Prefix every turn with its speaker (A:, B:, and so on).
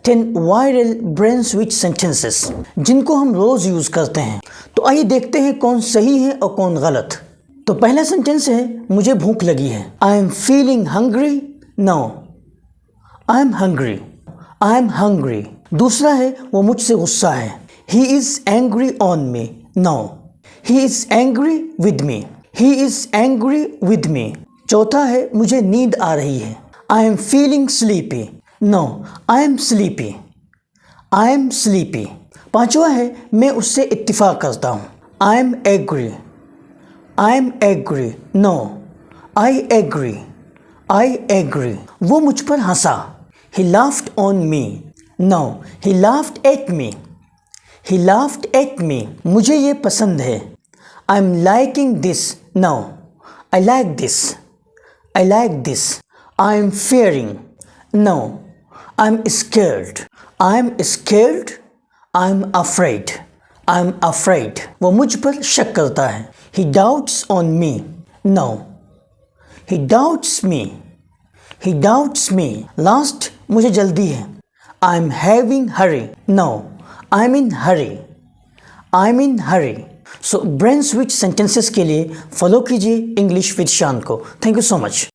A: 10 viral brain switch sentences जिनको हम रोज use करते हैं। तो आइए देखते हैं कौन सही है और कौन गलत। तो पहला सेंटेंस है मुझे भूख लगी है। I am feeling hungry. No, I am hungry. I am hungry. दूसरा है वो मुझसे गुस्सा है। He is angry on me. No, he is angry with me. He is angry with me. चौथा है मुझे नींद आ रही है। I am feeling sleepy. No, I am sleepy. I am sleepy. पांचवा है मैं उससे इत्तिफाक करता हूँ। I am agree. I am agree. No, I agree. I agree. वो मुझ पर हंसा। He laughed on me. No, he laughed at me. He laughed at me. मुझे ये पसंद है। I am liking this. No, I like this. I like this. I am fearing. No, I'm scared. I'm scared. I'm afraid. I'm afraid. वो मुझ पर शक करता है। He doubts on me. No, he doubts me. He doubts me. Last, मुझे जल्दी है। I'm having hurry. No, I'm in hurry. I'm in hurry. So brain switch sentences के लिए फॉलो कीजिए इंग्लिश विद शान को। Thank you so much.